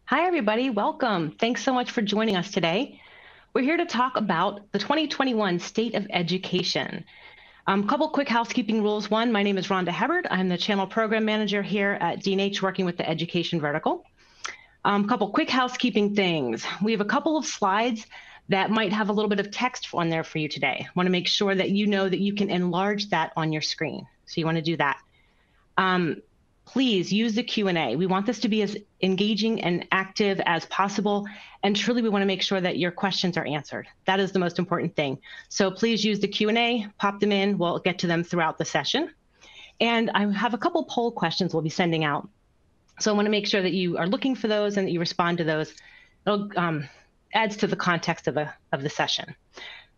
Hi, everybody. Welcome. Thanks so much for joining us today. We're here to talk about the 2021 State of Education. Couple quick housekeeping rules. One, my name is Rhonda Hubbard. I'm the Channel Program Manager here at D&H working with the Education Vertical. Couple quick housekeeping things. We have a couple of slides that might have a little bit of text on there for you today. I want to make sure that you know that you can enlarge that on your screen. So you want to do that. Please use the Q&A. We want this to be as engaging and active as possible. And truly, we want to make sure that your questions are answered. That is the most important thing. So please use the Q&A, pop them in. We'll get to them throughout the session. And I have a couple poll questions we'll be sending out. So I want to make sure that you are looking for those and that you respond to those. It adds to the context of the session.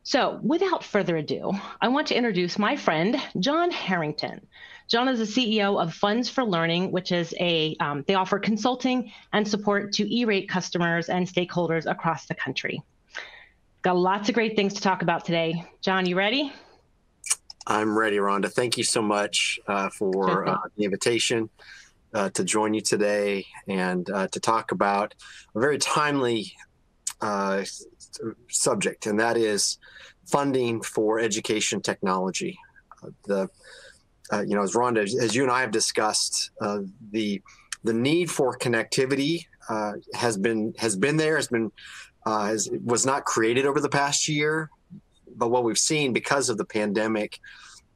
So without further ado, I want to introduce my friend, John Harrington. John is the CEO of Funds for Learning, which is they offer consulting and support to E-Rate customers and stakeholders across the country. Got lots of great things to talk about today. John, you ready? I'm ready, Rhonda. Thank you so much for the invitation to join you today and to talk about a very timely subject, and that is funding for education technology. As Rhonda, as you and I have discussed, the need for connectivity was not created over the past year, but what we've seen because of the pandemic,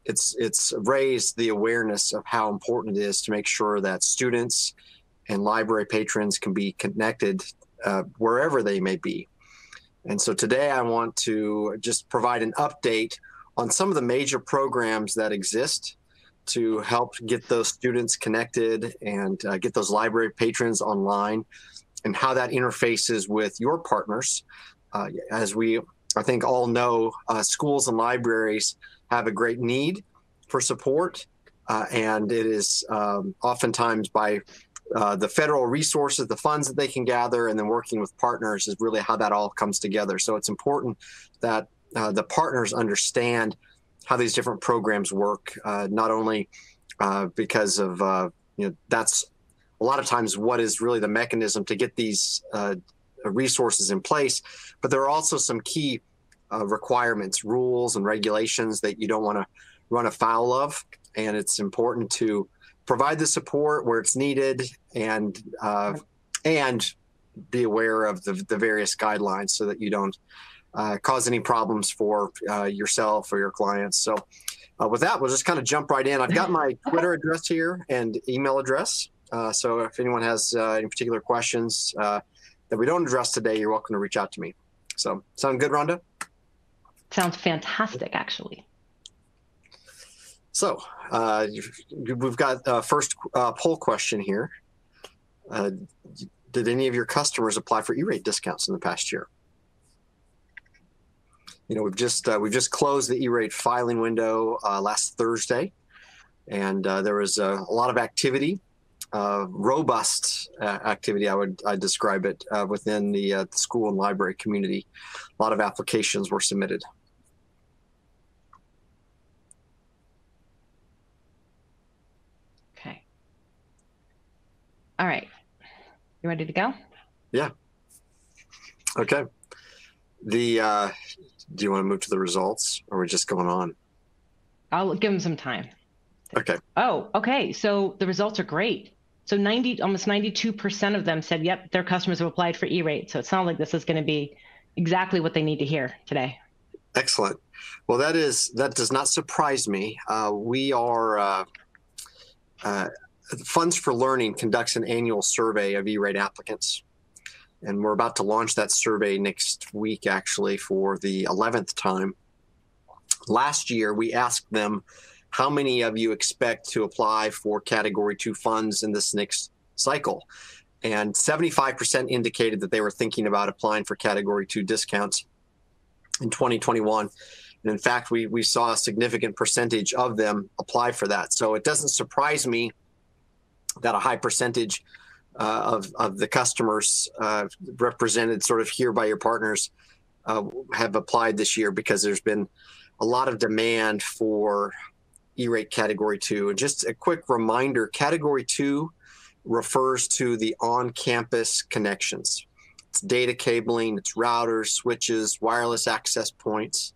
it's raised the awareness of how important it is to make sure that students and library patrons can be connected wherever they may be. And so today I want to just provide an update on some of the major programs that exist to help get those students connected and get those library patrons online, and how that interfaces with your partners. As we, I think, all know, schools and libraries have a great need for support, and it is oftentimes by the federal resources, the funds that they can gather, and then working with partners is really how that all comes together. So it's important that the partners understand how these different programs work, not only because of, that's a lot of times what is really the mechanism to get these resources in place, but there are also some key requirements, rules, and regulations that you don't want to run afoul of. And it's important to provide the support where it's needed and be aware of the various guidelines so that you don't cause any problems for yourself or your clients. So with that, we'll just kind of jump right in. I've got my Twitter address here and email address. So if anyone has any particular questions that we don't address today, you're welcome to reach out to me. So sound good, Rhonda? Sounds fantastic, actually. So we've got a first poll question here. Did any of your customers apply for E-Rate discounts in the past year? We've just closed the E-Rate filing window last Thursday, and there was a lot of activity, robust activity. I'd describe it within the school and library community. A lot of applications were submitted. Okay. All right. You ready to go? Yeah. Okay. Do you want to move to the results, or are we just going on? I'll give them some time. Okay. Oh, okay. So the results are great. So almost 92% of them said, yep, their customers have applied for E-Rate. So it sounds like this is going to be exactly what they need to hear today. Excellent. Well, that does not surprise me. We are Funds for Learning conducts an annual survey of E-Rate applicants. And we're about to launch that survey next week, actually, for the 11th time. Last year, we asked them, how many of you expect to apply for Category 2 funds in this next cycle? And 75% indicated that they were thinking about applying for Category 2 discounts in 2021. And in fact, we saw a significant percentage of them apply for that. So it doesn't surprise me that a high percentage of the customers represented sort of here by your partners have applied this year, because there's been a lot of demand for E-Rate Category 2. And just a quick reminder, Category 2 refers to the on-campus connections. It's data cabling, it's routers, switches, wireless access points,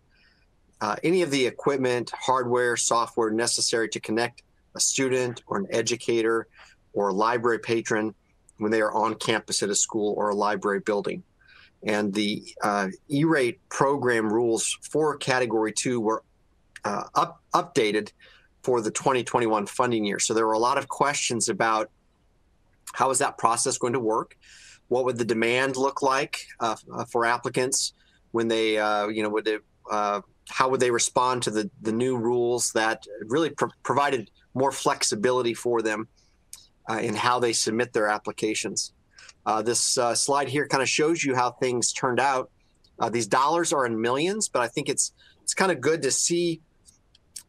any of the equipment, hardware, software necessary to connect a student or an educator or a library patron when they are on campus at a school or a library building. And the E-Rate program rules for Category 2 were updated for the 2021 funding year. So there were a lot of questions about how is that process going to work? What would the demand look like for applicants when they, how would they respond to the new rules that really provided more flexibility for them in how they submit their applications? This slide here kind of shows you how things turned out. These dollars are in millions, but I think it's kind of good to see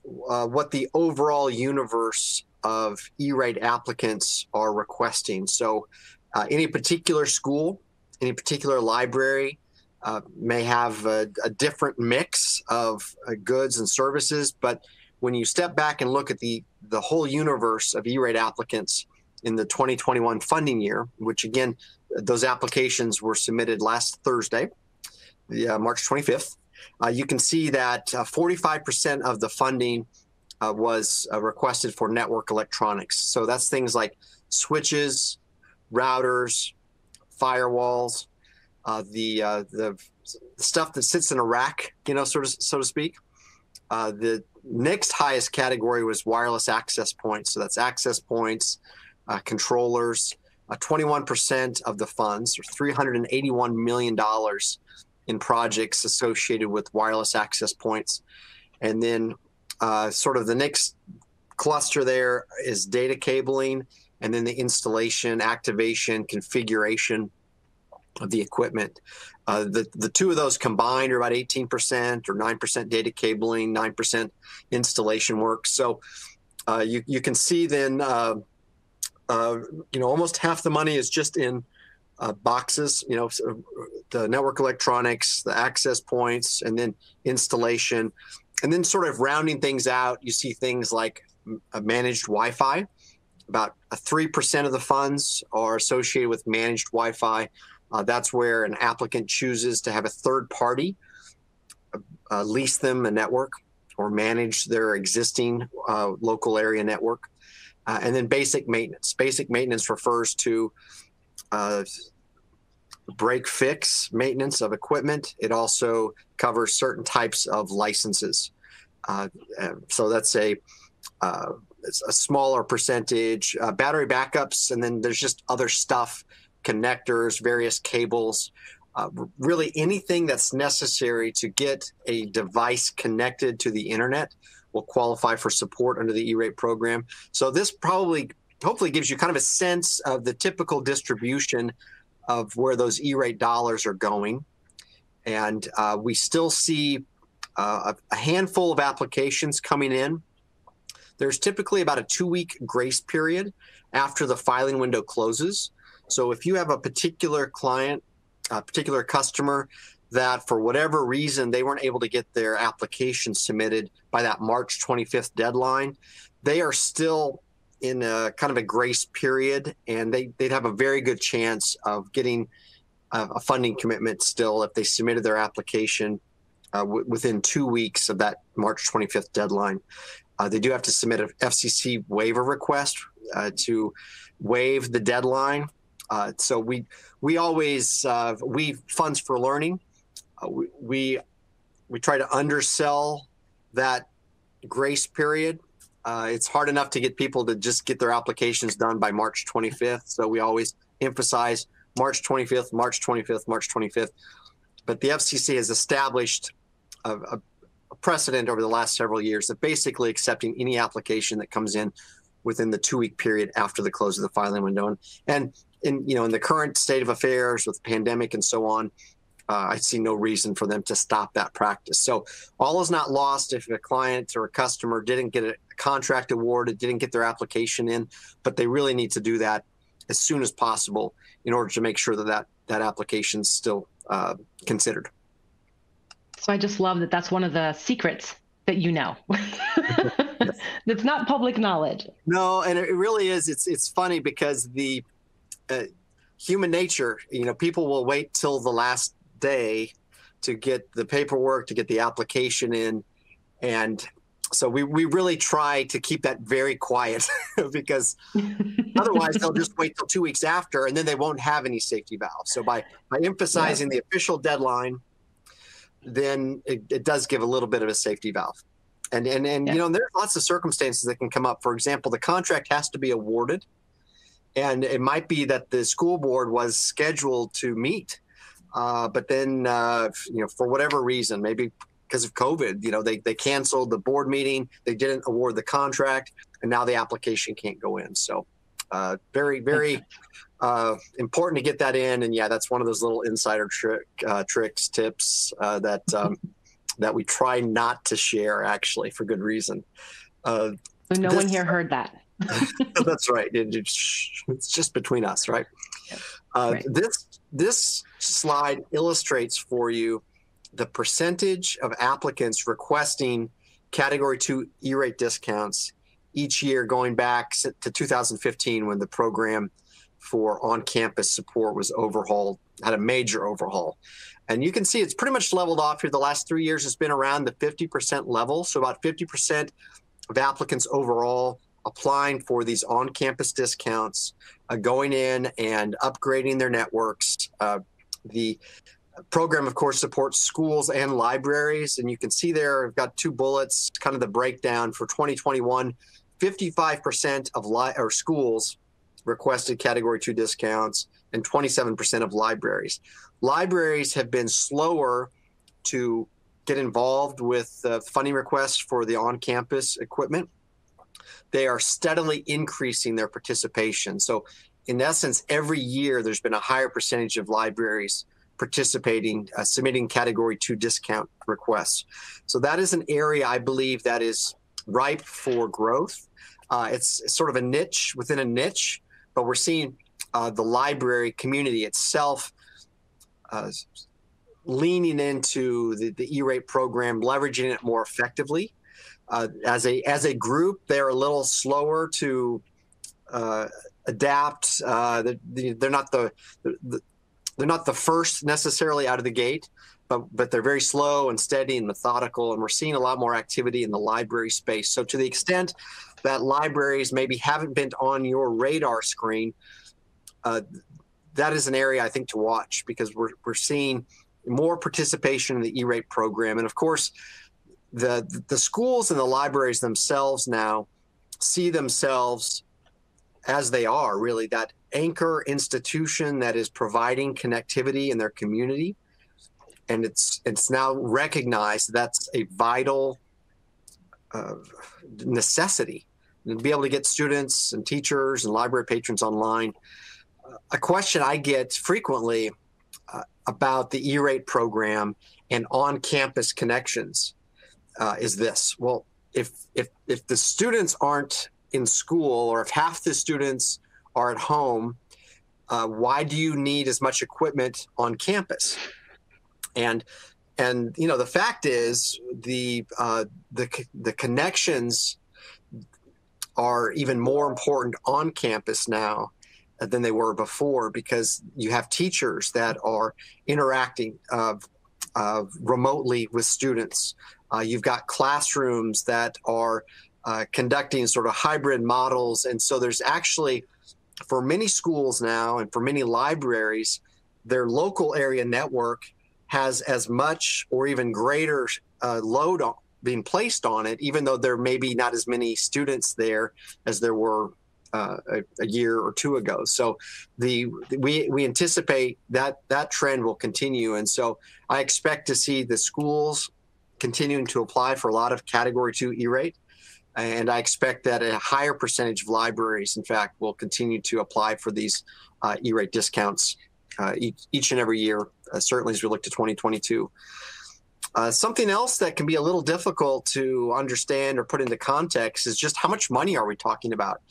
what the overall universe of E-Rate applicants are requesting. So any particular school, any particular library may have a different mix of goods and services, but when you step back and look at the whole universe of E-Rate applicants in the 2021 funding year, which again, those applications were submitted last Thursday, March 25th, you can see that 45% of the funding was requested for network electronics. So that's things like switches, routers, firewalls, the stuff that sits in a rack, so to speak. The next highest category was wireless access points. So that's access points, controllers. 21% of the funds, or $381 million in projects associated with wireless access points. And then sort of the next cluster there is data cabling, and then the installation, activation, configuration of the equipment. The two of those combined are about 18% or 9% data cabling, 9% installation work. So you can see then, almost half the money is just in boxes, so the network electronics, the access points, and then installation. And then sort of rounding things out, you see things like managed Wi-Fi. About 3% of the funds are associated with managed Wi-Fi. That's where an applicant chooses to have a third party lease them a network or manage their existing local area network. And then basic maintenance. Basic maintenance refers to break fix maintenance of equipment. It also covers certain types of licenses. So that's it's a smaller percentage. Battery backups, and then there's just other stuff, connectors, various cables, really anything that's necessary to get a device connected to the internet will qualify for support under the E-Rate program. So this hopefully gives you kind of a sense of the typical distribution of where those E-Rate dollars are going. And we still see a handful of applications coming in. There's typically about a 2-week grace period after the filing window closes. So if you have a particular client, a particular customer that for whatever reason they weren't able to get their application submitted by that March 25th deadline, they are still in a kind of a grace period, and they'd have a very good chance of getting a funding commitment still if they submitted their application within 2 weeks of that March 25th deadline. They do have to submit an FCC waiver request to waive the deadline. So we always, Funds for Learning, we try to undersell that grace period. It's hard enough to get people to just get their applications done by March 25th. So we always emphasize March 25th, March 25th, March 25th. But the FCC has established a precedent over the last several years of basically accepting any application that comes in within the 2-week period after the close of the filing window. And in the current state of affairs with the pandemic and so on, I see no reason for them to stop that practice. So all is not lost if a client or a customer didn't get a contract awarded, didn't get their application in, but they really need to do that as soon as possible in order to make sure that application is still considered. So I just love that that's one of the secrets that you know. That's not public knowledge. No, and it really is. It's funny because the human nature, people will wait till the last day to get the paperwork, to get the application in. And so we really try to keep that very quiet because otherwise they'll just wait till 2 weeks after and then they won't have any safety valves. So by emphasizing the official deadline, then it does give a little bit of a safety valve. And there's lots of circumstances that can come up. For example, the contract has to be awarded. And it might be that the school board was scheduled to meet, but then, for whatever reason, maybe because of COVID, they canceled the board meeting, they didn't award the contract, and now the application can't go in. So very, very important to get that in. And that's one of those little insider tips that we try not to share, actually, for good reason. So no one here heard that. That's right. It's just between us, right? Right. This slide illustrates for you the percentage of applicants requesting Category 2 E-Rate discounts each year going back to 2015 when the program for on-campus support was overhauled, had a major overhaul. And you can see it's pretty much leveled off here. The last 3 years it's been around the 50% level. So about 50% of applicants overall applying for these on-campus discounts, going in and upgrading their networks. The program, of course, supports schools and libraries. And you can see there, I've got 2 bullets, kind of the breakdown for 2021. 55% of schools requested Category 2 discounts and 27% of libraries. Libraries have been slower to get involved with funding requests for the on-campus equipment. They are steadily increasing their participation. So in essence, every year there's been a higher percentage of libraries participating, submitting Category 2 discount requests. So that is an area I believe that is ripe for growth. It's sort of a niche within a niche, but we're seeing the library community itself leaning into the E-Rate program, leveraging it more effectively. As a group, they're a little slower to adapt. They're not the first necessarily out of the gate, but they're very slow and steady and methodical. And we're seeing a lot more activity in the library space. So to the extent that libraries maybe haven't been on your radar screen, that is an area I think to watch, because we're seeing more participation in the E-Rate program. And of course, the schools and the libraries themselves now see themselves as they are, really, that anchor institution that is providing connectivity in their community. And it's now recognized that's a vital necessity, and to be able to get students and teachers and library patrons online. A question I get frequently about the E-Rate program and on-campus connections is this: well, if the students aren't in school, or if half the students are at home, why do you need as much equipment on campus? And the fact is the connections are even more important on campus now than they were before, because you have teachers that are interacting remotely with students. You've got classrooms that are conducting sort of hybrid models. And so there's actually, for many schools now and for many libraries, their local area network has as much or even greater load being placed on it, even though there may be not as many students there as there were a year or two ago. So we anticipate that trend will continue. And so I expect to see the schools continuing to apply for a lot of Category 2 E-Rate. And I expect that a higher percentage of libraries, in fact, will continue to apply for these E-Rate discounts each and every year, certainly as we look to 2022. Something else that can be a little difficult to understand or put into context is just how much money are we talking about?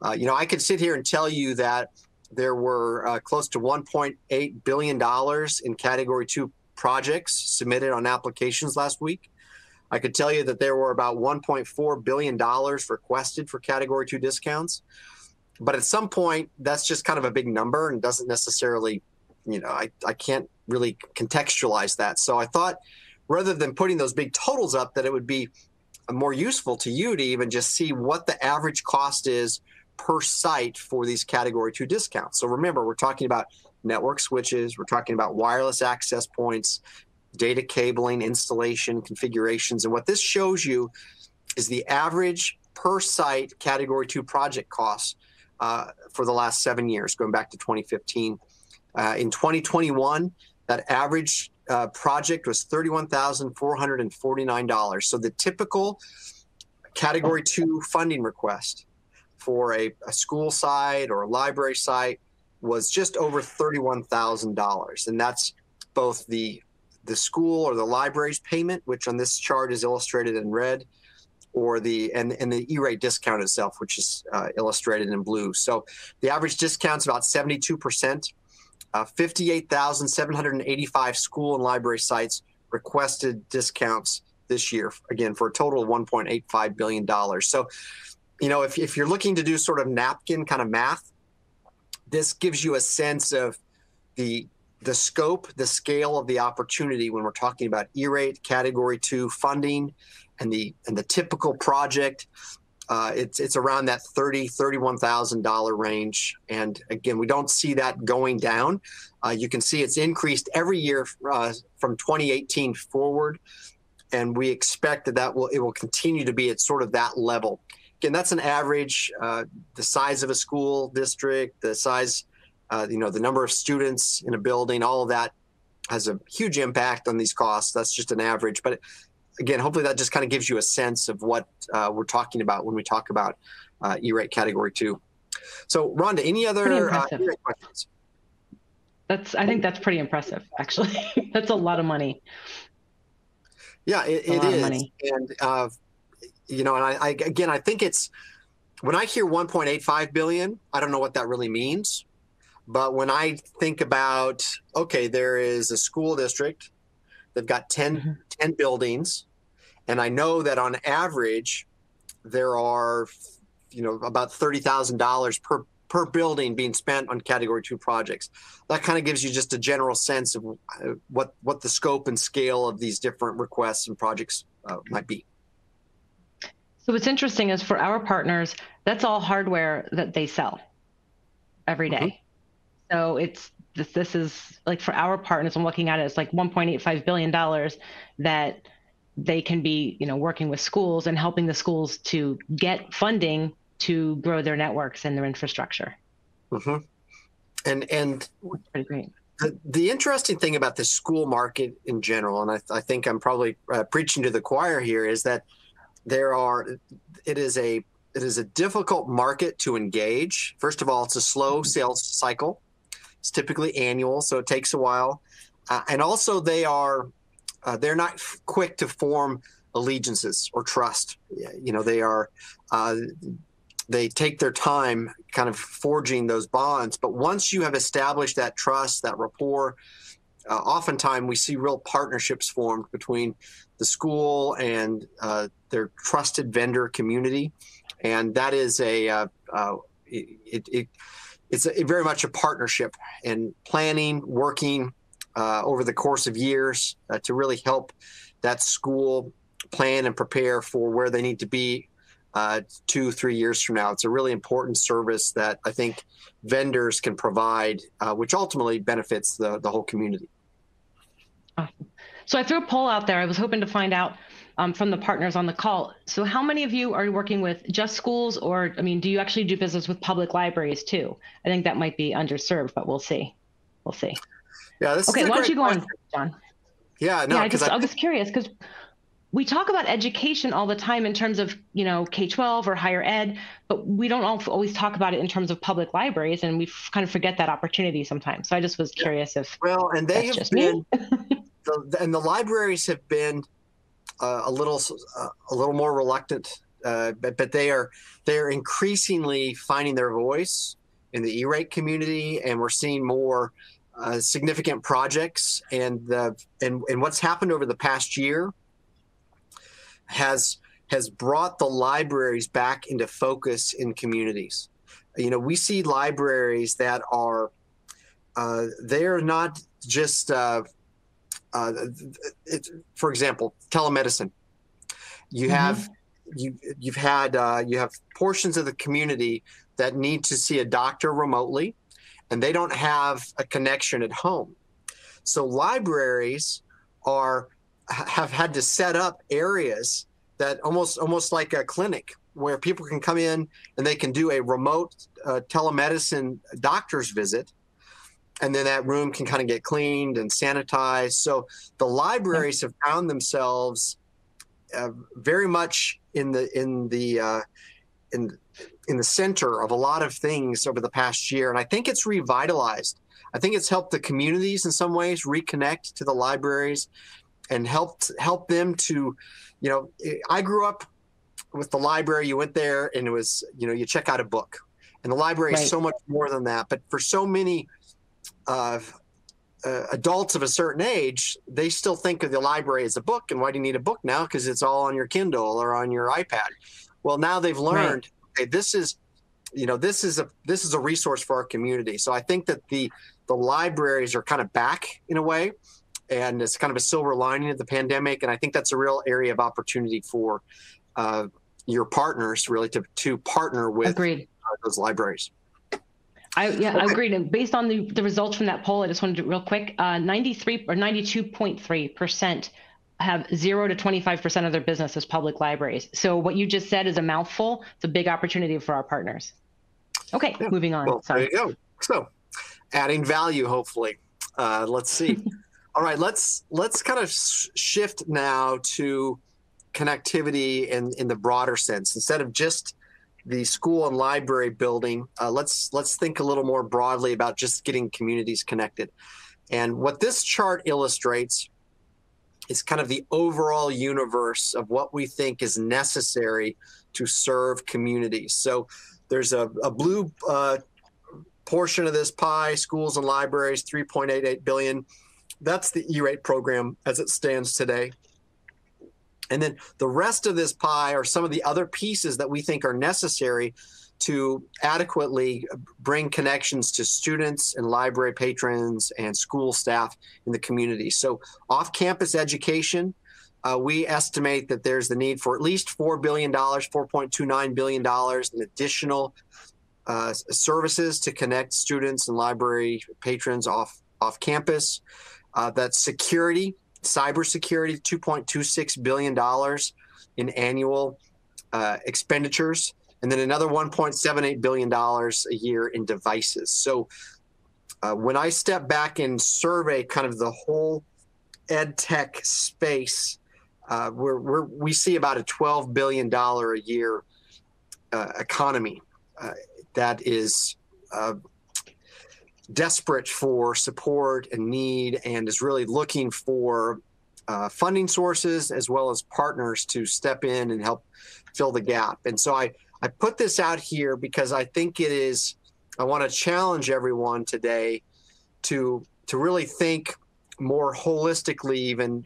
I could sit here and tell you that there were close to $1.8 billion in Category 2 projects submitted on applications last week. I could tell you that there were about $1.4 billion requested for Category 2 discounts. But at some point, that's just kind of a big number and doesn't necessarily, I can't really contextualize that. So I thought rather than putting those big totals up, that it would be more useful to you to even just see what the average cost is per site for these Category 2 discounts. So remember, we're talking about network switches, we're talking about wireless access points, data cabling, installation, configurations. And what this shows you is the average per site Category 2 project costs for the last 7 years, going back to 2015. In 2021, that average project was $31,449. So the typical Category 2 funding request for a school site or a library site was just over $31,000. And that's both the school or the library's payment, which on this chart is illustrated in red, or the E-Rate discount itself, which is illustrated in blue. So the average discount's about 72%. 58,785 school and library sites requested discounts this year, again, for a total of $1.85 billion. So, if you're looking to do sort of napkin kind of math, this gives you a sense of the scope, the scale of the opportunity when we're talking about E-Rate, Category 2 funding, and the typical project. It's around that $31,000 range. And again, we don't see that going down. You can see it's increased every year from 2018 forward. And we expect that it will continue to be at sort of that level. Again, that's an average, the size of a school district, the size, the number of students in a building, all of that has a huge impact on these costs. That's just an average. But again, hopefully that just kind of gives you a sense of what we're talking about when we talk about E-Rate Category 2. So, Rhonda, any other E-Rate questions? I think that's pretty impressive, actually. That's a lot of money. Yeah, it is. Money. And, I think it's, when I hear 1.85 billion, I don't know what that really means. But when I think about, okay, there is a school district, they've got 10 buildings, and I know that on average there are, about $30,000 per building being spent on Category 2 projects. That kind of gives you just a general sense of what the scope and scale of these different requests and projects might be. So what's interesting is for our partners, that's all hardware that they sell every day. So this is like, for our partners, I'm looking at it, it's like $1.85 billion that they can be, working with schools and helping the schools to get funding to grow their networks and their infrastructure. And pretty great. The interesting thing about the school market in general, and I think I'm probably preaching to the choir here, is that it is a difficult market to engage. First of all, it's a slow sales cycle. It's typically annual, so it takes a while. And also they're not quick to form allegiances or trust. They take their time kind of forging those bonds. But once you have established that trust, that rapport, oftentimes we see real partnerships formed between the school and their trusted vendor community. And that is it's very much a partnership and planning, working over the course of years to really help that school plan and prepare for where they need to be 2-3 years from now. It's a really important service that I think vendors can provide, which ultimately benefits the whole community. Awesome. So I threw a poll out there. I was hoping to find out from the partners on the call. So how many of you are working with just schools, or, do you actually do business with public libraries too? I think that might be underserved, but we'll see. Yeah, this okay, is a why don't you go question. on, John? Yeah, no, because I was curious because we talk about education all the time in terms of, K-12 or higher ed, but we don't always talk about it in terms of public libraries, and we kind of forget that opportunity sometimes. So I just was curious if and they that's have just been, me. and the libraries have been a little more reluctant, but they are increasingly finding their voice in the E-Rate community, and we're seeing more significant projects. And what's happened over the past year has brought the libraries back into focus in communities. You know, we see libraries that are they're not just for example, telemedicine. You have you have portions of the community that need to see a doctor remotely, and they don't have a connection at home. So libraries have had to set up areas that almost like a clinic where people can come in and they can do a remote telemedicine doctor's visit, and then that room can kind of get cleaned and sanitized. So the libraries have found themselves very much in the center of a lot of things over the past year, and I think it's revitalized. I think it's helped the communities in some ways reconnect to the libraries and help them to, you know, I grew up with the library. You went there and it was, you know, you check out a book, and the library is so much more than that. But for so many adults of a certain age, they still think of the library as a book. And why do you need a book now? Because it's all on your Kindle or on your iPad. Well, now they've learned, okay, this is a resource for our community. So I think that the libraries are kind of back in a way, and it's kind of a silver lining of the pandemic. And I think that's a real area of opportunity for your partners, really, to partner with those libraries. I agreed. And based on the results from that poll, I just wanted to real quick, 93 or 92.3% have 0 to 25% of their business as public libraries. So what you just said is a mouthful. It's a big opportunity for our partners. Okay, moving on. Well, there you go. So adding value, hopefully. Let's see. All right, let's kind of shift now to connectivity in the broader sense. Instead of just the school and library building, let's think a little more broadly about just getting communities connected. And what this chart illustrates is kind of the overall universe of what we think is necessary to serve communities. So there's a blue portion of this pie, schools and libraries, $3.88 billion. That's the E-Rate program as it stands today. And then the rest of this pie are some of the other pieces that we think are necessary to adequately bring connections to students and library patrons and school staff in the community. So off-campus education, we estimate that there's the need for at least $4 billion, $4.29 billion in additional services to connect students and library patrons off campus. That's security, cybersecurity, $2.26 billion in annual expenditures, and then another $1.78 billion a year in devices. So when I step back and survey kind of the whole ed tech space, we see about a $12 billion a year economy that is desperate for support and need, and is really looking for funding sources as well as partners to step in and help fill the gap. And so I put this out here because I think I want to challenge everyone today to really think more holistically even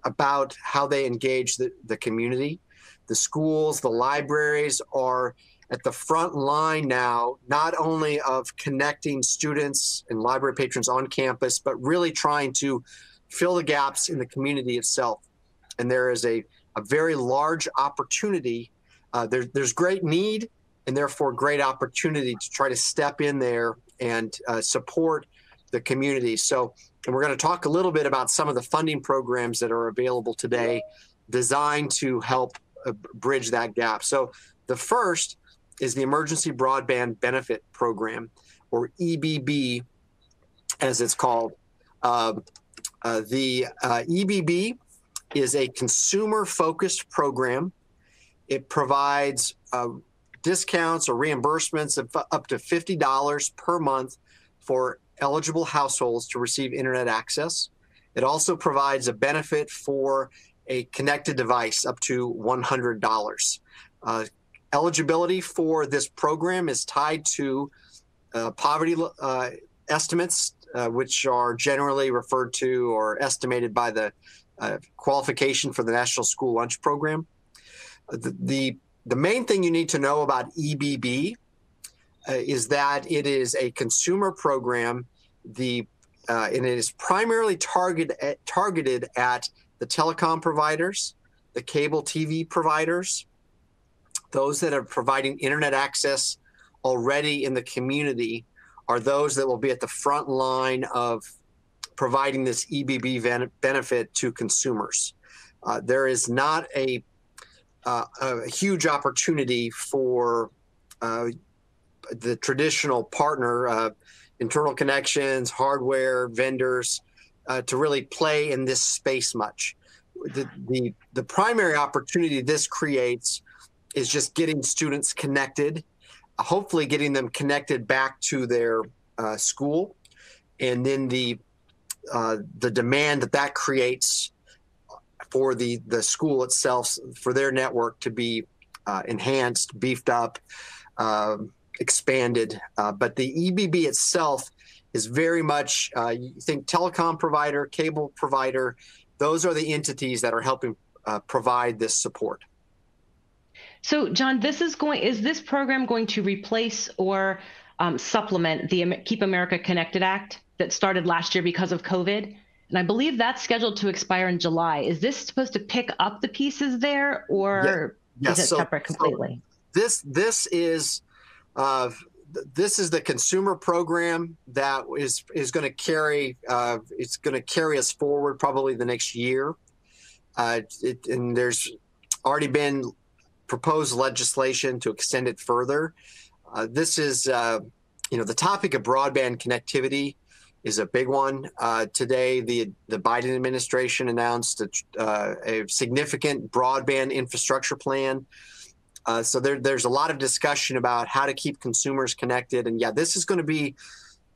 about how they engage the community. The schools, the libraries are at the front line now, not only of connecting students and library patrons on campus, but really trying to fill the gaps in the community itself. And there is a very large opportunity. There's great need and therefore great opportunity to try to step in there and support the community. So, and we're going to talk a little bit about some of the funding programs that are available today designed to help bridge that gap. So the first is the Emergency Broadband Benefit Program, or EBB, as it's called. The EBB is a consumer-focused program. It provides discounts or reimbursements of up to $50 per month for eligible households to receive internet access. It also provides a benefit for a connected device up to $100. Eligibility for this program is tied to poverty estimates, which are generally referred to or estimated by the qualification for the National School Lunch Program. The main thing you need to know about EBB is that it is a consumer program. And it is primarily targeted at the telecom providers, the cable TV providers, those that are providing internet access already in the community are those that will be at the front line of providing this EBB benefit to consumers. There is not a huge opportunity for the traditional partner, internal connections, hardware, vendors, to really play in this space much. The primary opportunity this creates is just getting students connected, hopefully getting them connected back to their school, and then the demand that creates for the school itself, for their network to be enhanced, beefed up, expanded. But the EBB itself is very much, you think telecom provider, cable provider, those are the entities that are helping provide this support. So, John, is this program going to replace or supplement the Keep America Connected Act that started last year because of COVID? And I believe that's scheduled to expire in July. Is this supposed to pick up the pieces there, or is it separate completely? So this is the consumer program that is going to carry it's going to carry us forward probably the next year. And there's already been proposed legislation to extend it further. This is the topic of broadband connectivity is a big one. Today, the Biden administration announced a significant broadband infrastructure plan. So there's a lot of discussion about how to keep consumers connected. And this is going to be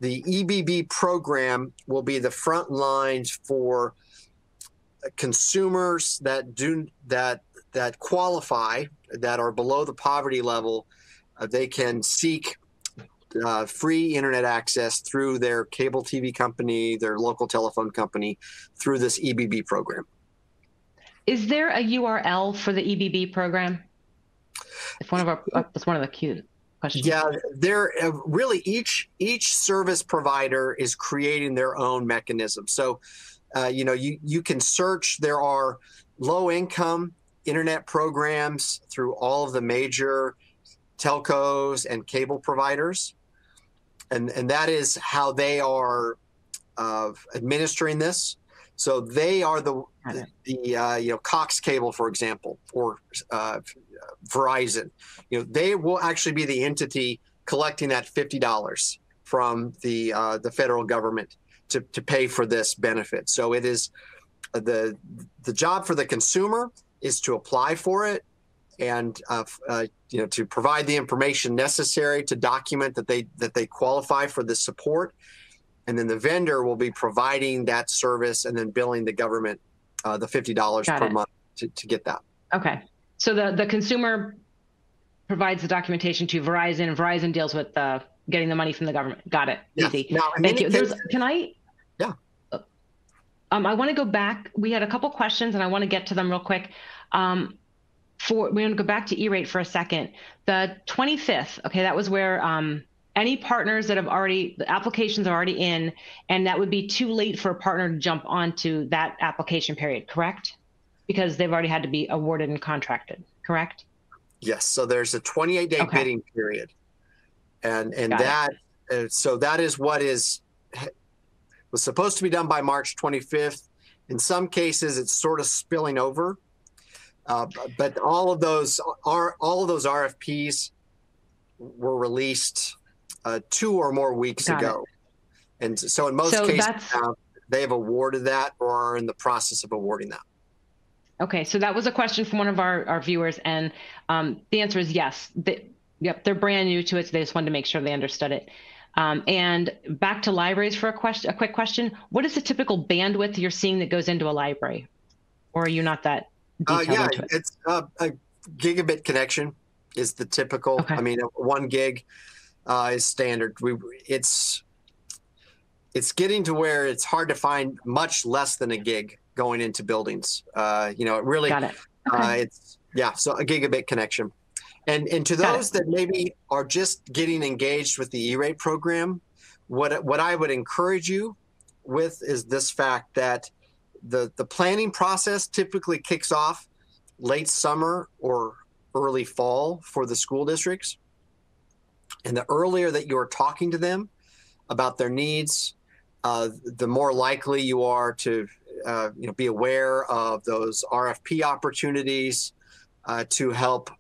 the EBB program will be the front lines for consumers that qualify, that are below the poverty level. They can seek free internet access through their cable TV company, their local telephone company, through this EBB program. Is there a URL for the EBB program? That's one of the cute questions. Yeah, there really each service provider is creating their own mechanism. So, you can search. There are low-income internet programs through all of the major telcos and cable providers, and that is how they are administering this. So they are the Cox Cable, for example, or Verizon. They will actually be the entity collecting that $50 from the federal government to pay for this benefit. So it is the job for the consumer is to apply for it and to provide the information necessary to document that they qualify for this support. And then the vendor will be providing that service and then billing the government the $50 per month to get that. Okay. So the consumer provides the documentation to Verizon, and Verizon deals with getting the money from the government. Got it. Yeah. Easy. Now, thank you. Can I? Yeah. I want to go back. We had a couple questions, and I want to get to them real quick. We're going to go back to E-Rate for a second. The 25th, okay, that was where any partners that the applications are already in, and that would be too late for a partner to jump onto that application period, correct? Because they've already had to be awarded and contracted, correct? Yes. So there's a 28-day bidding period, and that so that is what was supposed to be done by March 25th. In some cases, it's sort of spilling over. But all of those RFPs were released 2 or more weeks ago. And so in most cases they've awarded that or are in the process of awarding that. Okay, so that was a question from one of our viewers, and the answer is yes. They're brand new to it, so they just wanted to make sure they understood it. And back to libraries for a quick question. What is the typical bandwidth you're seeing that goes into a library? Or are you not that detailed into it? It's a gigabit connection is the typical. Okay. I mean, 1 gig is standard. It's getting to where it's hard to find much less than a gig going into buildings. It really, Got it. Okay. So a gigabit connection. And to those that maybe are just getting engaged with the E-Rate program, what I would encourage you with is this fact that the planning process typically kicks off late summer or early fall for the school districts. And the earlier that you're talking to them about their needs, the more likely you are to be aware of those RFP opportunities to help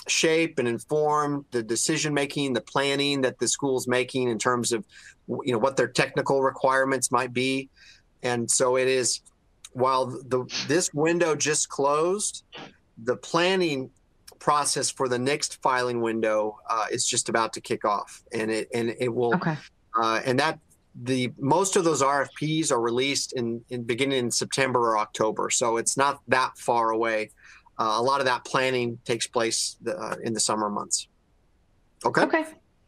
shape and inform the decision making, the planning that the school's making in terms of what their technical requirements might be. And so it is, while this window just closed, the planning process for the next filing window is just about to kick off, and it will. Okay. And that most of those RFPs are released in beginning in September or October, so it's not that far away. A lot of that planning takes place in the summer months. Okay. Okay.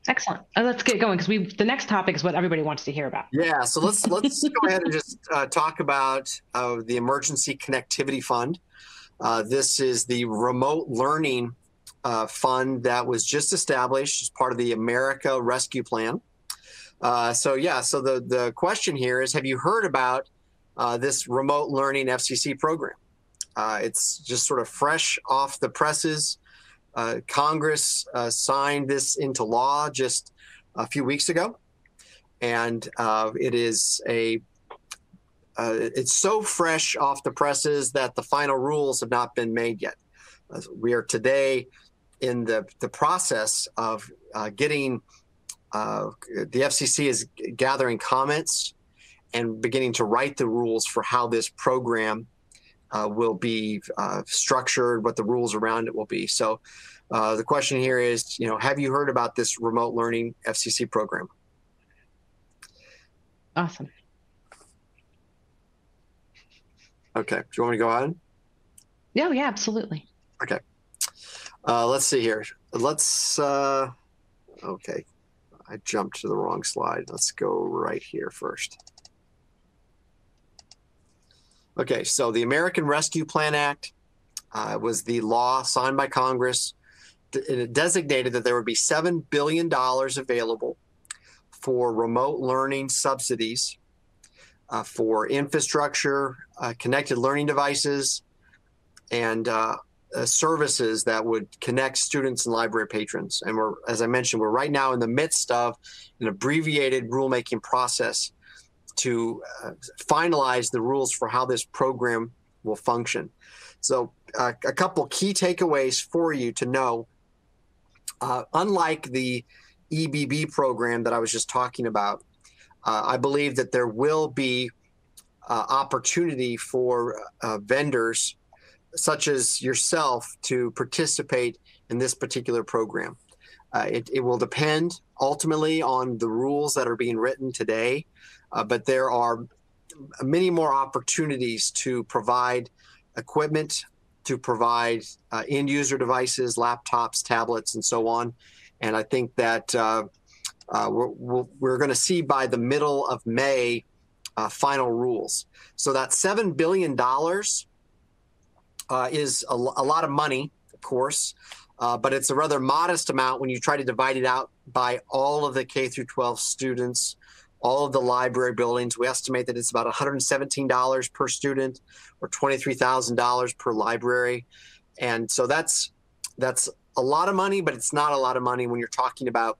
Excellent. Let's get going, because the next topic is what everybody wants to hear about. Yeah. So let's go ahead and just talk about the Emergency Connectivity Fund. This is the remote learning fund that was just established as part of the America Rescue Plan. So the question here is, have you heard about this remote learning FCC program? It's just sort of fresh off the presses. Congress signed this into law just a few weeks ago, and it is it's so fresh off the presses that the final rules have not been made yet. We are today in the process of getting the FCC is gathering comments and beginning to write the rules for how this program will be structured, what the rules around it will be. So the question here is, have you heard about this remote learning FCC program? Awesome. Okay. Do you want me to go ahead? Yeah, absolutely. Okay. Let's see here. Okay. I jumped to the wrong slide. Let's go right here first. Okay, so the American Rescue Plan Act was the law signed by Congress. It designated that there would be $7 billion available for remote learning subsidies for infrastructure, connected learning devices, and services that would connect students and library patrons. And as I mentioned, we're right now in the midst of an abbreviated rulemaking process to finalize the rules for how this program will function. So a couple key takeaways for you to know. Unlike the EBB program that I was just talking about, I believe that there will be opportunity for vendors such as yourself to participate in this particular program. It will depend ultimately on the rules that are being written today, but there are many more opportunities to provide equipment, to provide end user devices, laptops, tablets, and so on. And I think that we're going to see by the middle of May final rules. So that $7 billion is a lot of money, of course, but it's a rather modest amount when you try to divide it out by all of the K through 12 students, all of the library buildings. We estimate that it's about $117 per student or $23,000 per library. And so that's a lot of money, but it's not a lot of money when you're talking about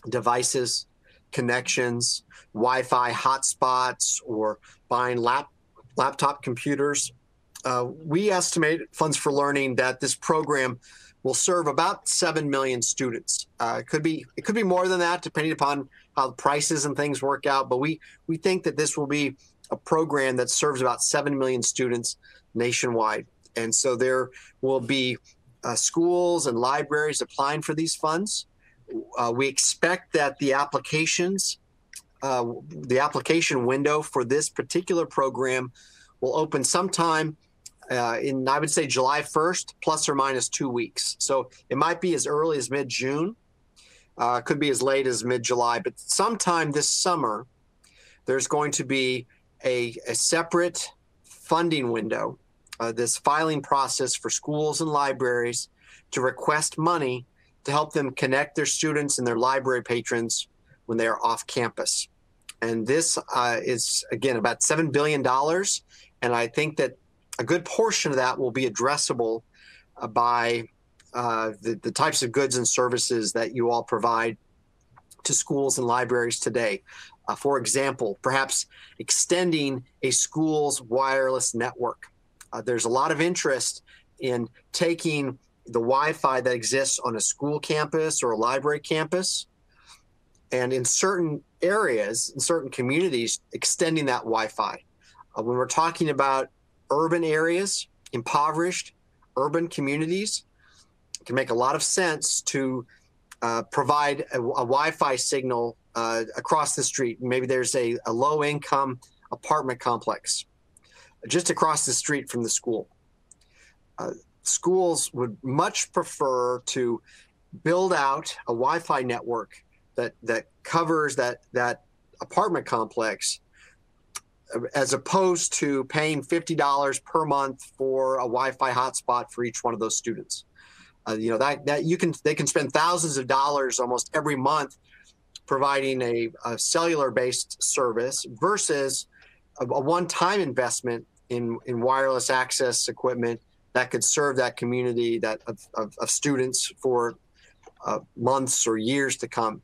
devices, connections, Wi-Fi hotspots, or buying laptop computers. We estimate Funds for Learning that this program will serve about 7 million students. It could be more than that, depending upon how the prices and things work out. But we think that this will be a program that serves about 7 million students nationwide. And so there will be schools and libraries applying for these funds. We expect that the application window for this particular program will open sometime in, I would say, July 1st, plus or minus 2 weeks. So it might be as early as mid-June, could be as late as mid-July, but sometime this summer, there's going to be a separate funding window, this filing process for schools and libraries to request money to help them connect their students and their library patrons when they are off campus. And this is, again, about $7 billion. And I think that a good portion of that will be addressable by the types of goods and services that you all provide to schools and libraries today. For example, perhaps extending a school's wireless network. There's a lot of interest in taking the Wi-Fi that exists on a school campus or a library campus, and in certain areas, in certain communities, extending that Wi-Fi. When we're talking about urban areas, impoverished urban communities, it can make a lot of sense to provide a Wi-Fi signal across the street. Maybe there's a low-income apartment complex just across the street from the school. Schools would much prefer to build out a Wi-Fi network that covers that apartment complex, as opposed to paying $50 per month for a Wi-Fi hotspot for each one of those students. They can spend thousands of dollars almost every month providing a cellular-based service versus a one-time investment in wireless access equipment that could serve that community of students for months or years to come.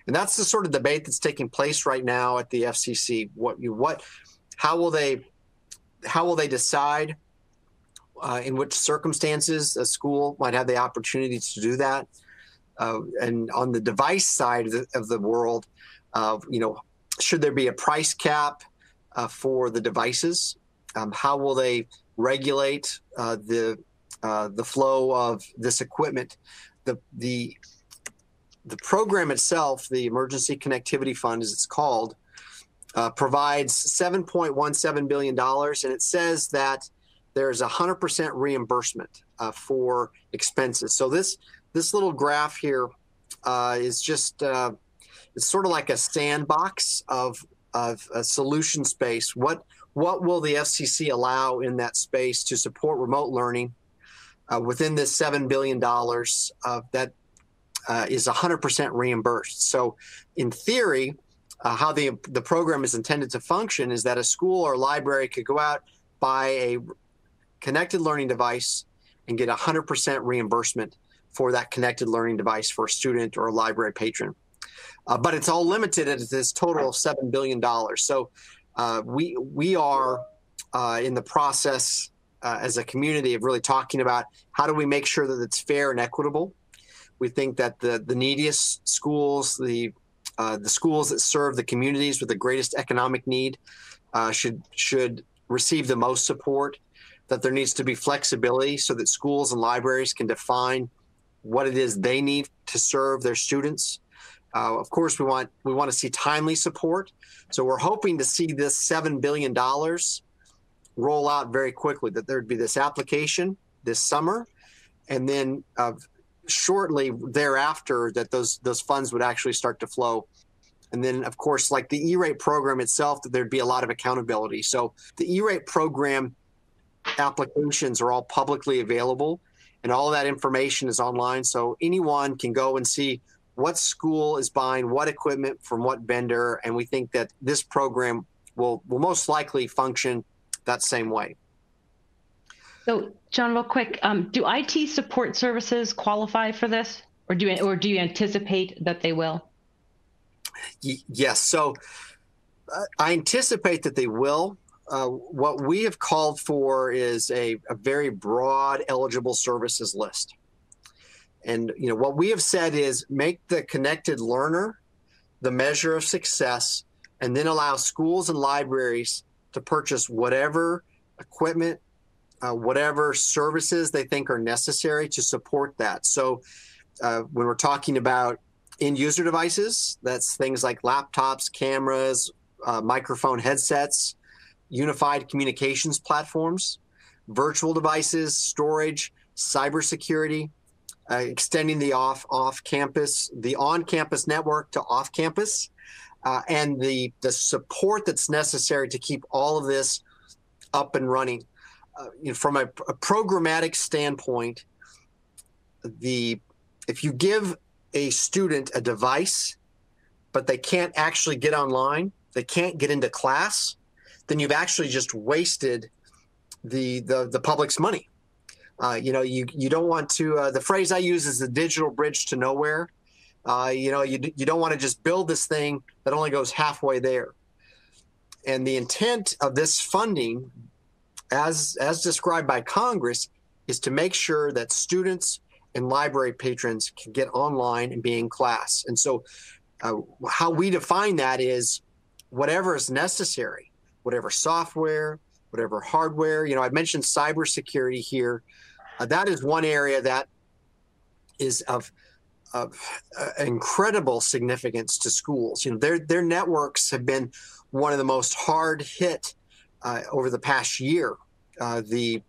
And that's the sort of debate that's taking place right now at the FCC. How will they decide in which circumstances a school might have the opportunity to do that? And on the device side of the world, should there be a price cap for the devices? How will they regulate the flow of this equipment? The program itself, the Emergency Connectivity Fund, as it's called, provides $7.17 billion, and it says that there's 100% reimbursement for expenses. So this little graph here is just it's sort of like a sandbox of a solution space. What will the FCC allow in that space to support remote learning within this $7 billion that is 100% reimbursed? So in theory, how the program is intended to function is that a school or library could go out, buy a connected learning device, and get 100% reimbursement for that connected learning device for a student or a library patron. But it's all limited at this total of $7 billion. So we are in the process as a community of really talking about how do we make sure that it's fair and equitable. We think that the neediest schools, the schools that serve the communities with the greatest economic need should receive the most support, that there needs to be flexibility so that schools and libraries can define what it is they need to serve their students. Of course, we want to see timely support. So we're hoping to see this $7 billion roll out very quickly, that there'd be this application this summer, and then shortly thereafter that those funds would actually start to flow. And then, of course, like the E-Rate program itself, that there'd be a lot of accountability. So the E-Rate program applications are all publicly available, and all that information is online. So anyone can go and see what school is buying what equipment from what vendor, and we think that this program will most likely function that same way. So, John, real quick, do IT support services qualify for this, or do you anticipate that they will? Yes. So I anticipate that they will. What we have called for is a very broad eligible services list. And what we have said is make the connected learner the measure of success, and then allow schools and libraries to purchase whatever equipment, whatever services they think are necessary to support that. So when we're talking about end user devices, that's things like laptops, cameras, microphone headsets, unified communications platforms, virtual devices, storage, cybersecurity, extending the the on-campus network to off-campus, and the support that's necessary to keep all of this up and running. From a programmatic standpoint, if you give a student a device, but they can't actually get online, they can't get into class, then you've actually just wasted the public's money. You don't want to. The phrase I use is the digital bridge to nowhere. You don't want to just build this thing that only goes halfway there. And the intent of this funding, as described by Congress, is to make sure that students and library patrons can get online and be in class. And so how we define that is whatever is necessary, whatever software, whatever hardware. I mentioned cybersecurity here. That is one area that is of incredible significance to schools. Their networks have been one of the most hard hit over the past year. The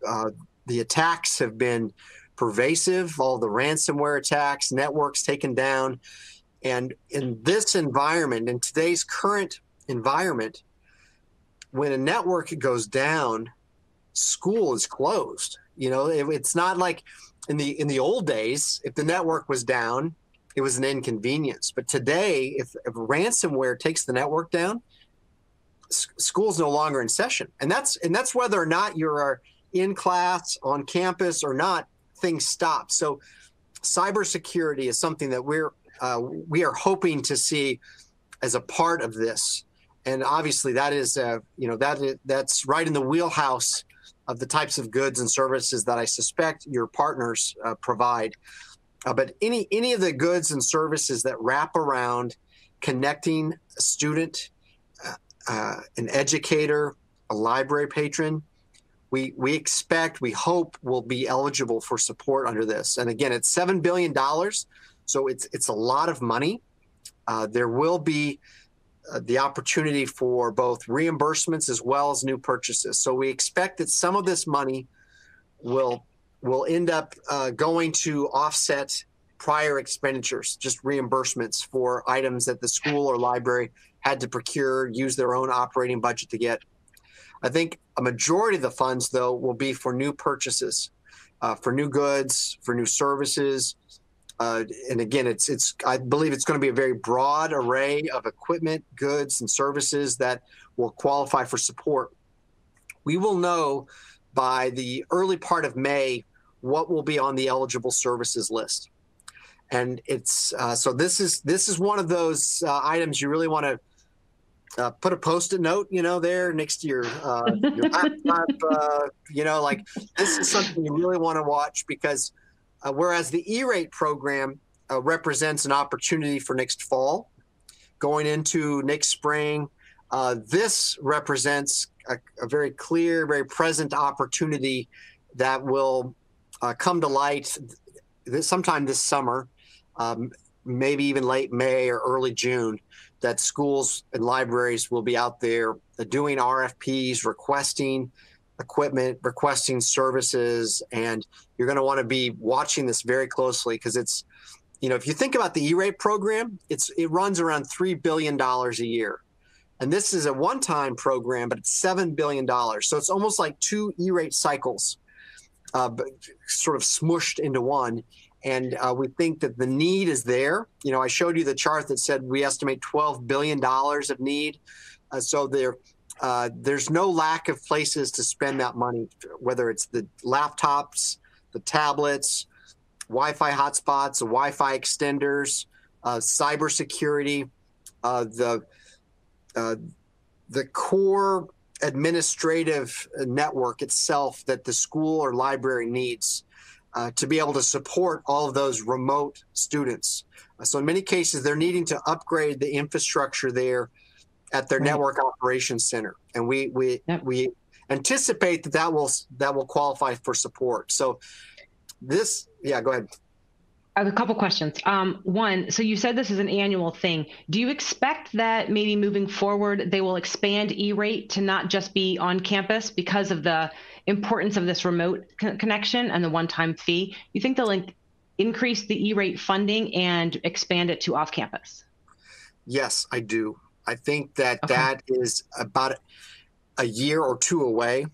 attacks have been pervasive, all the ransomware attacks, networks taken down. And in this environment, in today's current environment, when a network goes down, school is closed. It's not like in the old days, if the network was down, it was an inconvenience. But today, if ransomware takes the network down, school's no longer in session. And that's whether or not you're in class, on campus or not, things stop. So cybersecurity is something that we are hoping to see as a part of this. And obviously that is, that's right in the wheelhouse of the types of goods and services that I suspect your partners provide. But any of the goods and services that wrap around connecting a student, an educator, a library patron, we hope will be eligible for support under this. And again, it's $7 billion, so it's a lot of money. There will be the opportunity for both reimbursements as well as new purchases. So we expect that some of this money will end up going to offset prior expenditures, just reimbursements for items that the school or library had to procure, use their own operating budget to get. I think a majority of the funds, though, will be for new purchases, for new goods, for new services. And again, I believe it's going to be a very broad array of equipment, goods, and services that will qualify for support. We will know by the early part of May what will be on the eligible services list. And it's so this is one of those items you really want to put a Post-it note, there next to your laptop. Like this is something you really want to watch because whereas the E-Rate program represents an opportunity for next fall, going into next spring, this represents a very clear, very present opportunity that will come to light sometime this summer, maybe even late May or early June, that schools and libraries will be out there doing RFPs, requesting equipment, requesting services, and you're going to want to be watching this very closely because it's, if you think about the E-Rate program, it runs around $3 billion a year. And this is a one-time program, but it's $7 billion. So it's almost like two E-Rate cycles sort of smushed into one. And we think that the need is there. I showed you the chart that said we estimate $12 billion of need. So there's no lack of places to spend that money, whether it's the laptops, the tablets, Wi-Fi hotspots, the Wi-Fi extenders, cybersecurity, the core administrative network itself that the school or library needs to be able to support all of those remote students. So in many cases, they're needing to upgrade the infrastructure there at their network operations center, and we anticipate that will qualify for support. So this, go ahead. I have a couple questions. One, so you said this is an annual thing. Do you expect that maybe moving forward they will expand E-Rate to not just be on campus because of the importance of this remote connection and the one-time fee? You think they'll increase the E-Rate funding and expand it to off-campus? Yes, I do. I think that is about a year or two away.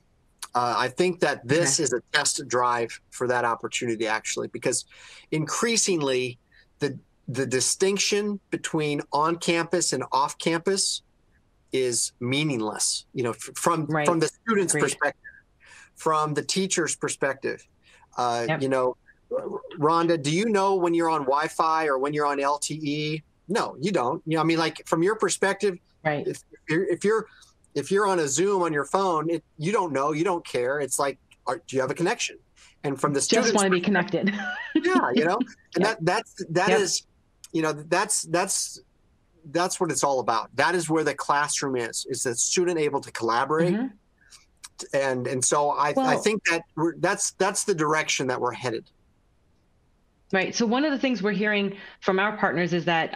I think that this is a test drive for that opportunity, actually, because increasingly the distinction between on campus and off campus is meaningless, from the student's perspective, from the teacher's perspective. Rhonda, do you know when you're on Wi-Fi or when you're on LTE? No, you don't. I mean, like, from your perspective, if you're on a Zoom on your phone, you don't know, you don't care. It's like, do you have a connection? And from the students, just want to be connected. and that's what it's all about. That is where the classroom is the student able to collaborate. And so I think that that's the direction that we're headed. Right. So one of the things we're hearing from our partners is that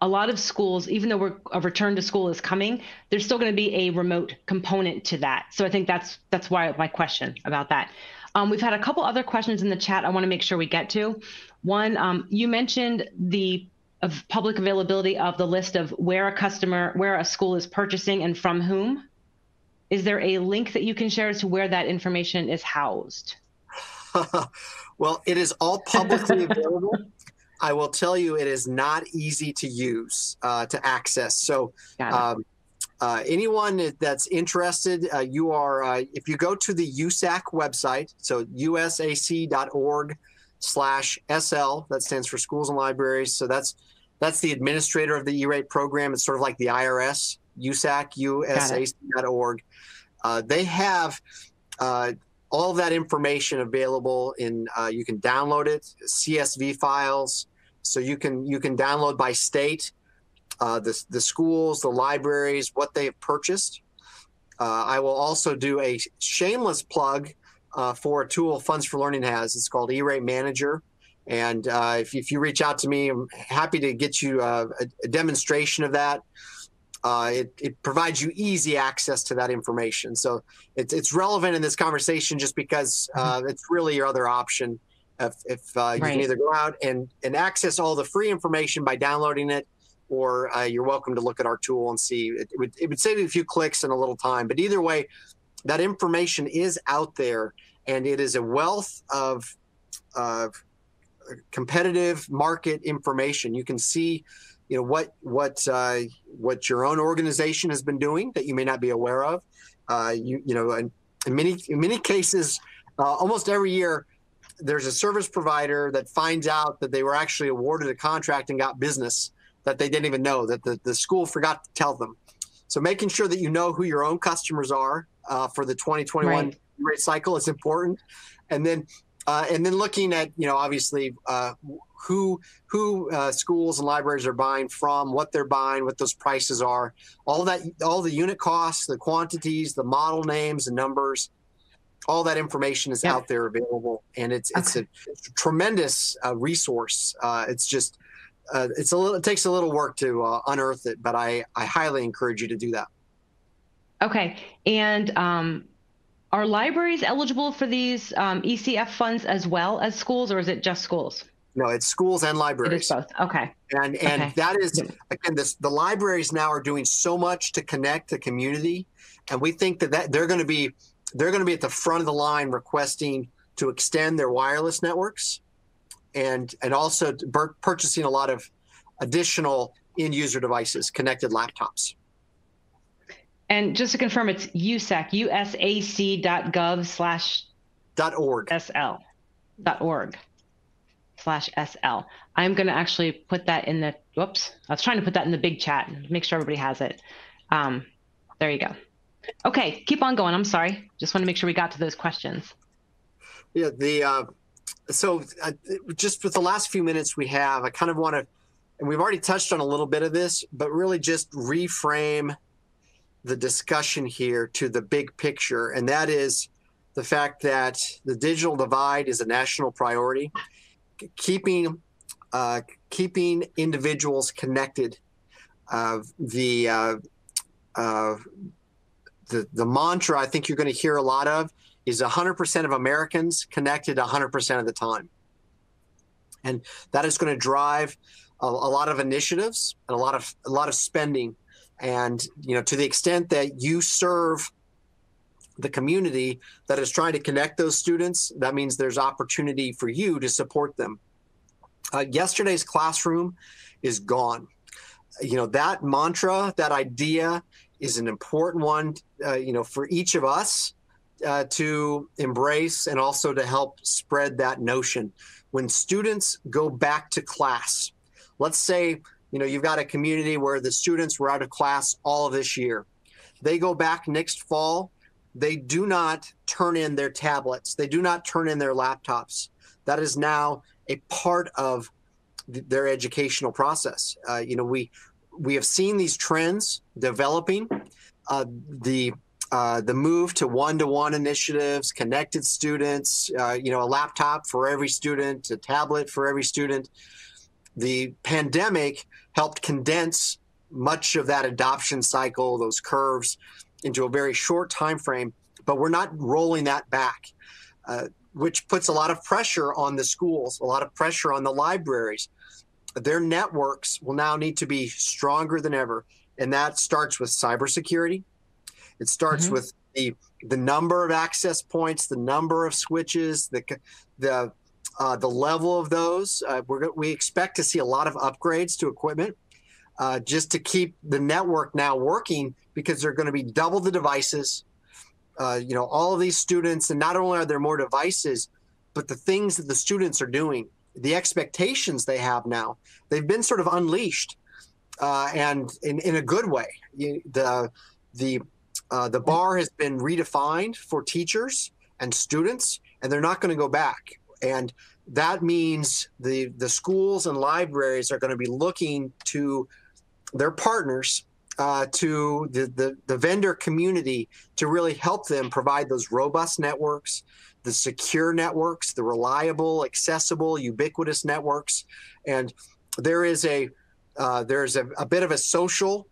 a lot of schools, even though a return to school is coming, there's still going to be a remote component to that. So I think that's why my question about that. We've had a couple other questions in the chat I want to make sure we get to. One, you mentioned the public availability of the list of where a school is purchasing and from whom. Is there a link that you can share as to where that information is housed? Well, it is all publicly available. I will tell you, it is not easy to use, to access. So anyone that's interested, if you go to the USAC website, so usac.org/SL, that stands for Schools and Libraries. So that's the administrator of the E-Rate program. It's sort of like the IRS, USAC, usac.org. They have all of that information available in, you can download it, CSV files. So you can download by state, the schools, the libraries, what they've purchased. I will also do a shameless plug for a tool Funds for Learning has. It's called E-Rate Manager. And if you reach out to me, I'm happy to get you a demonstration of that. It provides you easy access to that information. So it's relevant in this conversation just because it's really your other option. If you can either go out and access all the free information by downloading it, or you're welcome to look at our tool and see. It would save you a few clicks and a little time. But either way, that information is out there, and it is a wealth of competitive market information. You can see what your own organization has been doing that you may not be aware of. In many cases, almost every year, there's a service provider that finds out that they were actually awarded a contract and got business that they didn't even know, that the school forgot to tell them. So making sure that you know who your own customers are for the 2021 rate cycle is important. And then looking at, obviously, who schools and libraries are buying from, what they're buying, what those prices are, all the unit costs, the quantities, the model names, the numbers, all that information is out there available, and it's a tremendous resource. It's just it takes a little work to unearth it, but I highly encourage you to do that. Okay, and are libraries eligible for these ECF funds as well as schools, or is it just schools? No, it's schools and libraries. It is both. Okay. And that is, again, the libraries now are doing so much to connect the community, and we think that they're going to be at the front of the line requesting to extend their wireless networks, and also purchasing a lot of additional end user devices, connected laptops. And just to confirm, it's USAC, usac.gov/SL.org/SL. I'm going to actually put that in the, whoops, I was trying to put that in the big chat, make sure everybody has it. There you go. Okay, keep on going. I'm sorry. Just want to make sure we got to those questions. Yeah, just with the last few minutes we have, I kind of want to, and we've already touched on a little bit of this, but really just reframe the discussion here to the big picture, and that is the fact that the digital divide is a national priority. Keeping individuals connected. The mantra I think you're going to hear a lot of is 100% of Americans connected 100% of the time, and that is going to drive a lot of initiatives and a lot of spending. And to the extent that you serve the community that is trying to connect those students, that means there's opportunity for you to support them. Yesterday's classroom is gone. You know, that mantra, that idea is an important one, you know, for each of us to embrace and also to help spread that notion. When students go back to class, let's say, you know, you've got a community where the students were out of class all of this year. They go back next fall. They do not turn in their tablets. They do not turn in their laptops. That is now a part of their educational process. You know, we have seen these trends developing. The move to one-to-one initiatives, connected students, you know, a laptop for every student, a tablet for every student. The pandemic helped condense much of that adoption cycle, those curves, into a very short time frame, but we're not rolling that back, which puts a lot of pressure on the schools, a lot of pressure on the libraries. Their networks will now need to be stronger than ever, and that starts with cybersecurity. It starts with the number of access points, the number of switches, the level of those. We expect to see a lot of upgrades to equipment just to keep the network now working, because they're going to be double the devices. You know, all of these students, and not only are there more devices, but the things that the students are doing, the expectations they have now, they've been sort of unleashed, and in a good way. The bar has been redefined for teachers and students, and they're not going to go back. And that means the schools and libraries are going to be looking to their partners, to the vendor community, to really help them provide those robust networks, the secure networks, the reliable, accessible, ubiquitous networks. And there's a bit of a social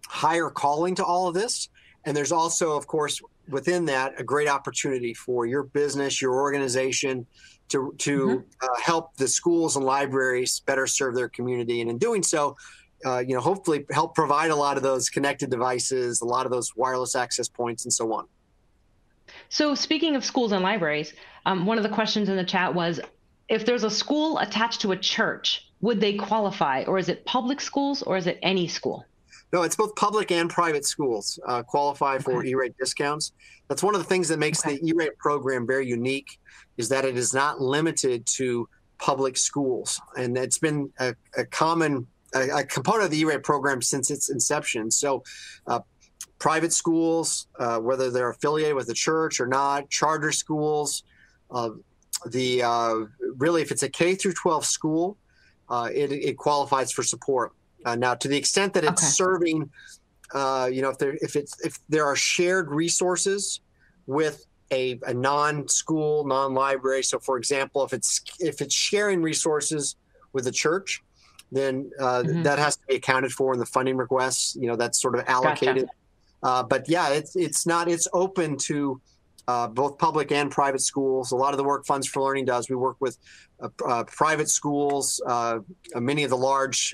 higher calling to all of this. And there's also, of course, within that, a great opportunity for your business, your organization to help the schools and libraries better serve their community. And in doing so, you know, hopefully help provide a lot of those connected devices, a lot of those wireless access points, and so on. So speaking of schools and libraries, one of the questions in the chat was, if there's a school attached to a church, would they qualify? Or is it public schools, or is it any school? No, it's both public and private schools qualify for E-Rate discounts. That's one of the things that makes the E-Rate program very unique, is that it is not limited to public schools. And it's been a component of the E-Rate program since its inception. So private schools, whether they're affiliated with the church or not, charter schools, really, if it's a K through 12 school, it qualifies for support. Now, to the extent that it's serving, you know, if there are shared resources with a non-school, non-library. So, for example, if it's sharing resources with a church, then that has to be accounted for in the funding requests. You know, that's sort of allocated. But yeah, it's open to both public and private schools. A lot of the work Funds for Learning does. We work with private schools, many of the large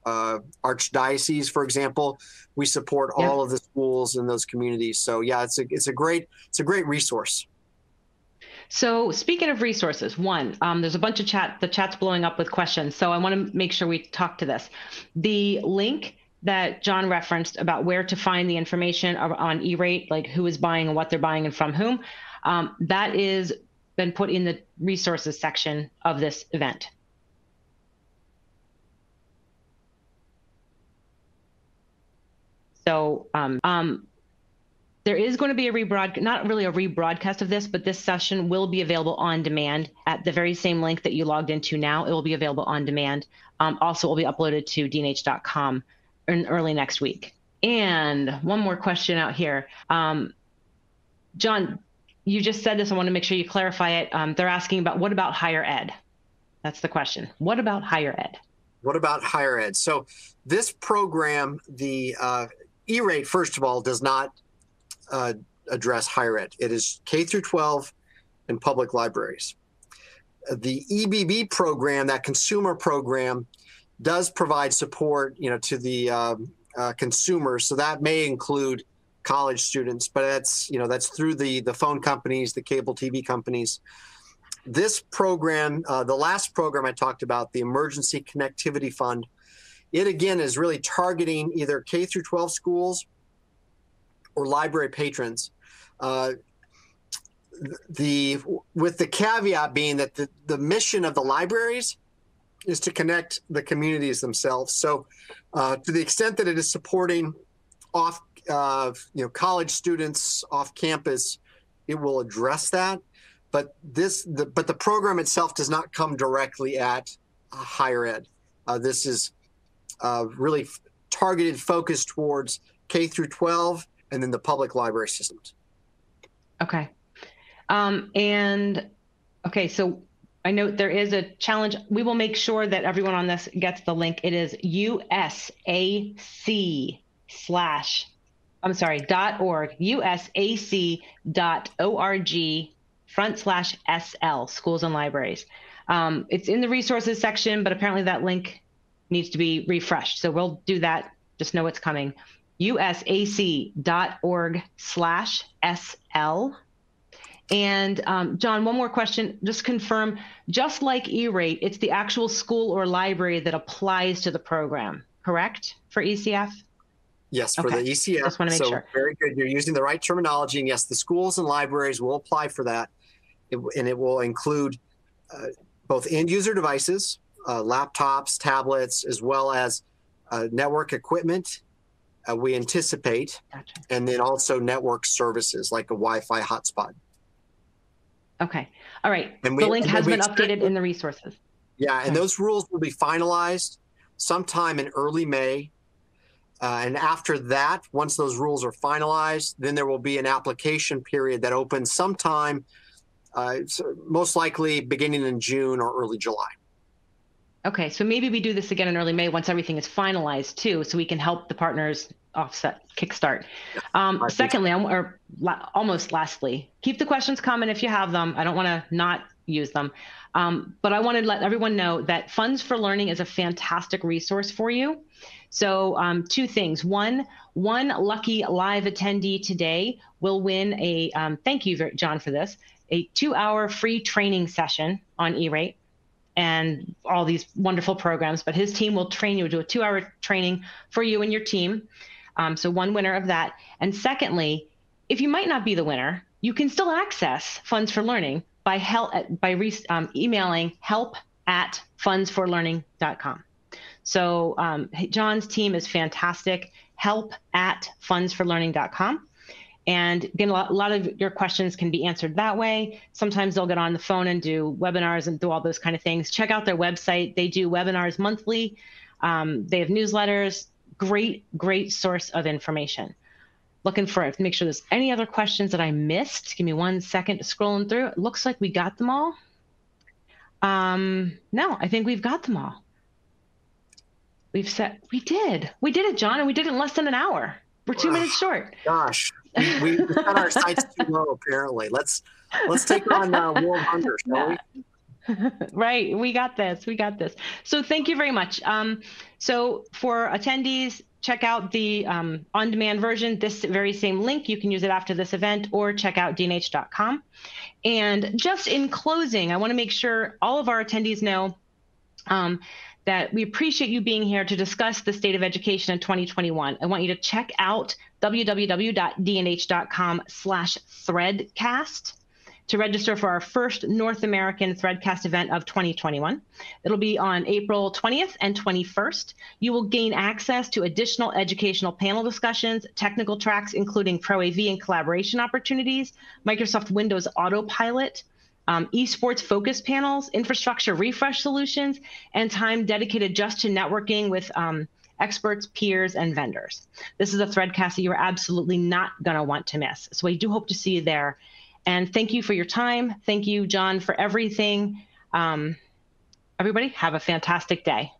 archdioceses, for example. We support all of the schools in those communities. So yeah, it's a great resource. So speaking of resources, one, there's a bunch of the chat's blowing up with questions. So I want to make sure we talk to this. The link that John referenced about where to find the information on E-Rate, like who is buying and what they're buying and from whom, that is been put in the resources section of this event. So there is going to be not really a rebroadcast of this, but this session will be available on demand at the very same link that you logged into now. It will be available on demand. Also, it will be uploaded to dnh.com in early next week. And one more question out here. John, you just said this. I want to make sure you clarify it. They're asking about, what about higher ed? That's the question. What about higher ed? What about higher ed? So this program, the E-Rate, first of all, does not address higher ed. It is K through 12 and public libraries. The EBB program, that consumer program, does provide support, you know, to the consumers. So that may include college students, but that's through the phone companies, the cable TV companies. This program, the last program I talked about, the Emergency Connectivity Fund, it again is really targeting either K through 12 schools or library patrons. With the caveat being that the mission of the libraries is to connect the communities themselves. So to the extent that it is supporting college students off campus, it will address that. But the program itself does not come directly at higher ed. This is really targeted, focused towards K through 12 and then the public library systems. Okay. So I know there is a challenge. We will make sure that everyone on this gets the link. It is .org, usac.org/SL, schools and libraries. It's in the resources section, but apparently that link needs to be refreshed. So we'll do that. Just know it's coming. usac.org/SL. And John, one more question, just confirm, just like E-Rate, it's the actual school or library that applies to the program, correct, for ECF? Yes, for the ECF. Just want to make sure. Very good. You're using the right terminology. And yes, the schools and libraries will apply for that. And it will include both end user devices, laptops, tablets, as well as network equipment, we anticipate, Gotcha. And then also network services like a Wi-Fi hotspot. Okay. All right. The link has been updated in the resources. Yeah, and those rules will be finalized sometime in early May. And after that, once those rules are finalized, then there will be an application period that opens sometime, most likely beginning in June or early July. Okay, so maybe we do this again in early May once everything is finalized too, so we can help the partners kickstart. Secondly, almost lastly, keep the questions coming if you have them. I don't want to not use them. But I want to let everyone know that Funds for Learning is a fantastic resource for you. So two things. One lucky live attendee today will win a, thank you, John, for this, a 2-hour free training session on E-Rate and all these wonderful programs, but his team will train you, do a 2-hour training for you and your team. So one winner of that. And secondly, if you might not be the winner, you can still access Funds for Learning by emailing help@fundsforlearning.com. So John's team is fantastic, help@fundsforlearning.com. And again, a lot of your questions can be answered that way. Sometimes they'll get on the phone and do webinars and do all those kind of things. Check out their website. They do webinars monthly. They have newsletters. Great source of information. Looking for it. Make sure there's any other questions that I missed. Give me 1 second to scrolling through. It looks like we got them all. No, I think we've got them all. We did it, John, and we did it in less than an hour. We're 2 minutes short. Gosh, we set our sights too low. Apparently, let's take on world hunger, shall we? Right, we got this. So thank you very much. So for attendees, check out the on-demand version. This very same link, you can use it after this event, or check out dnh.com. And just in closing, I want to make sure all of our attendees know that we appreciate you being here to discuss the state of education in 2021. I want you to check out www.dnh.com/threadcast to register for our first North American Threadcast event of 2021. It'll be on April 20th and 21st. You will gain access to additional educational panel discussions, technical tracks, including Pro AV and collaboration opportunities, Microsoft Windows Autopilot, esports focus panels, infrastructure refresh solutions, and time dedicated just to networking with experts, peers, and vendors. This is a Threadcast that you're absolutely not going to want to miss. So I do hope to see you there. And thank you for your time. Thank you, John, for everything. Everybody, have a fantastic day.